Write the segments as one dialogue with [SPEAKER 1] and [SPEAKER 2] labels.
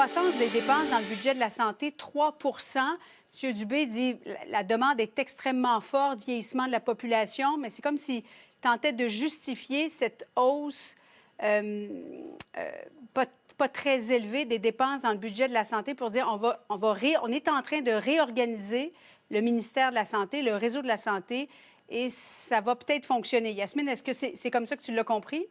[SPEAKER 1] croissance des dépenses dans le budget de la santé, 3 M. Dubé dit la demande est extrêmement forte, vieillissement de la population, mais c'est comme s'il tentait de justifier cette hausse pas très élevée des dépenses dans le budget de la santé pour dire on est en train de réorganiser le ministère de la Santé, le réseau de la santé, et ça va peut-être fonctionner. Yasmine, est-ce que c'est comme ça que tu l'as compris?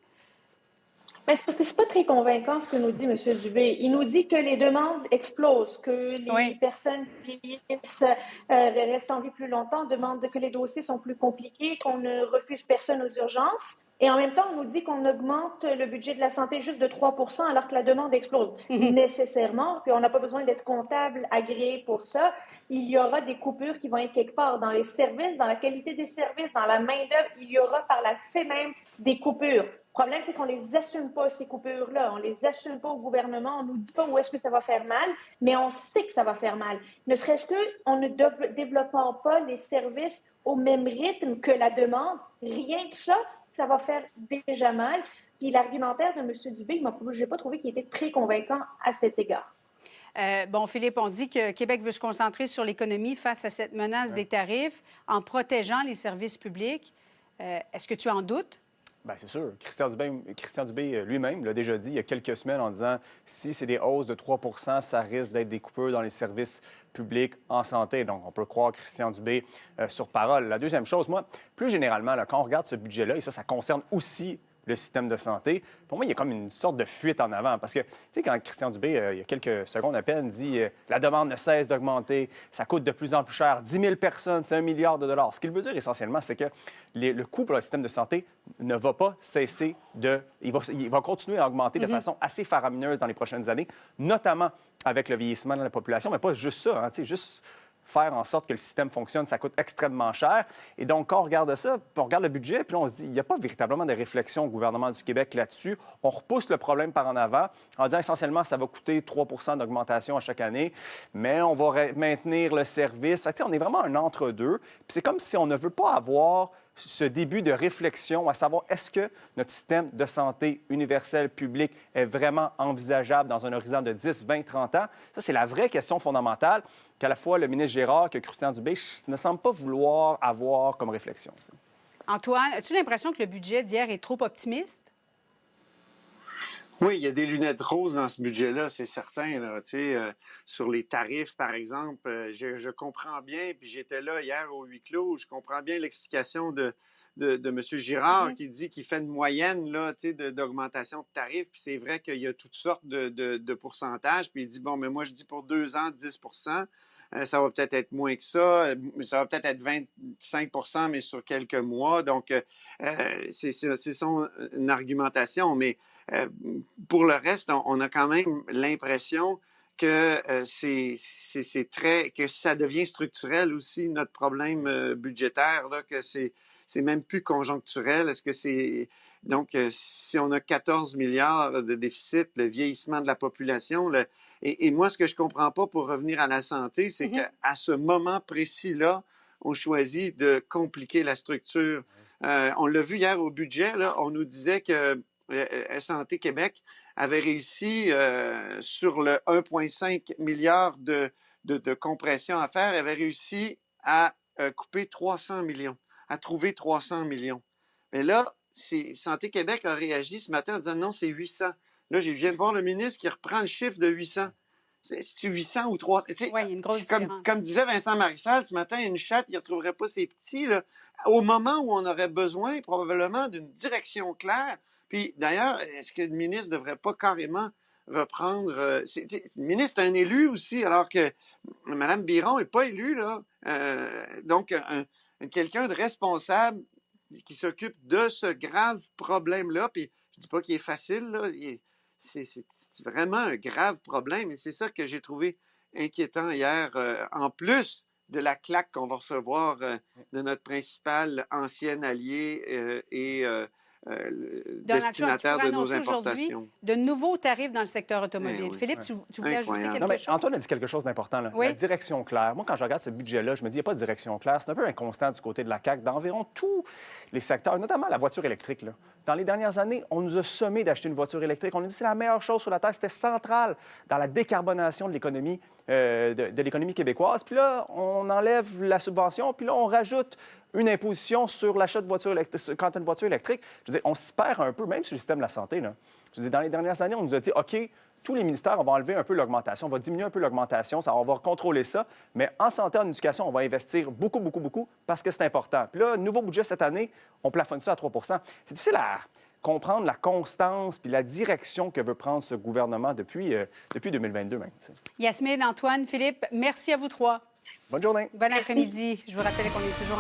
[SPEAKER 2] Ben, c'est parce que c'est pas très convaincant ce que nous dit M. Dubé. Il nous dit que les demandes explosent, que les
[SPEAKER 1] Oui.
[SPEAKER 2] personnes vieillissent, restent en vie plus longtemps, demandent que les dossiers sont plus compliqués, qu'on ne refuse personne aux urgences. Et en même temps, on nous dit qu'on augmente le budget de la santé juste de 3 alors que la demande explose. Nécessairement, puis on n'a pas besoin d'être comptable agréé pour ça. Il y aura des coupures qui vont être quelque part dans les services, dans la qualité des services, dans la main-d'œuvre. Il y aura par la fait même des coupures. Le problème, c'est qu'on ne les assume pas, ces coupures-là. On ne les assume pas au gouvernement. On ne nous dit pas où est-ce que ça va faire mal, mais on sait que ça va faire mal. Ne serait-ce qu'en ne développant pas les services au même rythme que la demande, rien que ça va faire déjà mal. Puis l'argumentaire de M. Dubé, je n'ai pas trouvé qu'il était très convaincant à cet égard.
[SPEAKER 1] Bon, Philippe, on dit que Québec veut se concentrer sur l'économie face à cette menace des tarifs en protégeant les services publics. Est-ce que tu en doutes?
[SPEAKER 3] Bien, c'est sûr. Christian Dubé lui-même l'a déjà dit il y a quelques semaines en disant si c'est des hausses de 3 ça risque d'être des coupures dans les services publics en santé. Donc, on peut croire Christian Dubé sur parole. La deuxième chose, moi, plus généralement, là, quand on regarde ce budget-là, et ça concerne aussi le système de santé, pour moi, il y a comme une sorte de fuite en avant. Parce que, tu sais, quand Christian Dubé, il y a quelques secondes à peine, dit la demande ne cesse d'augmenter, ça coûte de plus en plus cher, 10 000 personnes, c'est 1 milliard de dollars. Ce qu'il veut dire essentiellement, c'est que le coût pour le système de santé ne va pas cesser de... Il va continuer à augmenter de façon assez faramineuse dans les prochaines années, notamment avec le vieillissement de la population, mais pas juste ça, hein, tu sais, juste faire en sorte que le système fonctionne, ça coûte extrêmement cher. Et donc, quand on regarde ça, puis on regarde le budget, puis là, on se dit, il n'y a pas véritablement de réflexion au gouvernement du Québec là-dessus. On repousse le problème par en avant en disant essentiellement, ça va coûter 3 d'augmentation à chaque année, mais on va maintenir le service. Fait que, on est vraiment un entre-deux. Puis c'est comme si on ne veut pas avoir ce début de réflexion à savoir est-ce que notre système de santé universel public est vraiment envisageable dans un horizon de 10, 20, 30 ans? Ça, c'est la vraie question fondamentale qu'à la fois le ministre Girard que Christian Dubé ne semble pas vouloir avoir comme réflexion. T'sais.
[SPEAKER 1] Antoine, as-tu l'impression que le budget d'hier est trop optimiste?
[SPEAKER 4] Oui, il y a des lunettes roses dans ce budget-là, c'est certain. Là, sur les tarifs, par exemple, je comprends bien, puis j'étais là hier au huis clos, je comprends bien l'explication de M. Girard qui dit qu'il fait une moyenne là, d'augmentation de tarifs, puis c'est vrai qu'il y a toutes sortes de pourcentages, puis il dit, bon, mais moi je dis pour 2 ans, 10 ça va peut-être être moins que ça va peut-être être 25 mais sur quelques mois. Donc, c'est son argumentation, mais pour le reste, on a quand même l'impression que que ça devient structurel aussi, notre problème budgétaire, là, que c'est même plus conjoncturel. Est-ce que c'est... Donc, si on a 14 milliards de déficit, le vieillissement de la population, et moi, ce que je comprends pas pour revenir à la santé, c'est qu'à ce moment précis-là, on choisit de compliquer la structure. On l'a vu hier au budget, là, on nous disait que Santé Québec avait réussi sur le 1,5 milliard de compression à faire, avait réussi à couper 300 millions, à trouver 300 millions. Mais là, Santé Québec a réagi ce matin en disant non, c'est 800. Là, je viens de voir le ministre qui reprend le chiffre de 800. C'est 800 ou 300.
[SPEAKER 1] Oui, il y a une grosse différence.
[SPEAKER 4] Comme disait Vincent Marissal ce matin, une chatte, il ne retrouverait pas ses petits. Là. Au moment où on aurait besoin probablement d'une direction claire. Puis d'ailleurs, est-ce que le ministre ne devrait pas carrément reprendre... le ministre est un élu aussi, alors que Mme Biron n'est pas élue. Là. Donc, quelqu'un de responsable qui s'occupe de ce grave problème-là. Puis je ne dis pas qu'il est facile, là. C'est vraiment un grave problème et c'est ça que j'ai trouvé inquiétant hier, en plus de la claque qu'on va recevoir de notre principal ancien allié et destinataire de nos importations.
[SPEAKER 1] De nouveaux tarifs dans le secteur automobile. Oui. Philippe, tu voulais ajouter quelque chose?
[SPEAKER 3] Antoine a dit quelque chose d'important. Là. Oui. La direction claire. Moi, quand je regarde ce budget-là, je me dis, il n'y a pas de direction claire. C'est un peu inconstant du côté de la CAQ dans environ tous les secteurs, notamment la voiture électrique. Là. Dans les dernières années, on nous a sommé d'acheter une voiture électrique. On nous a dit que c'est la meilleure chose sur la Terre. C'était central dans la décarbonation de l'économie de l'économie québécoise. Puis là, on enlève la subvention, puis là, on rajoute une imposition sur l'achat de voitures électriques, quand tu as une voiture électrique. Je veux dire, on s'y perd un peu, même sur le système de la santé, là. Je veux dire, dans les dernières années, on nous a dit, OK, tous les ministères, on va enlever un peu l'augmentation, on va diminuer un peu l'augmentation, on va contrôler ça, mais en santé, en éducation, on va investir beaucoup, beaucoup, beaucoup parce que c'est important. Puis là, nouveau budget cette année, on plafonne ça à 3 C'est difficile à comprendre la constance puis la direction que veut prendre ce gouvernement depuis 2022 même. T'sais.
[SPEAKER 1] Yasmine, Antoine, Philippe, merci à vous trois.
[SPEAKER 3] Bonne journée.
[SPEAKER 1] Bon après-midi. Je vous rappelle qu'on est toujours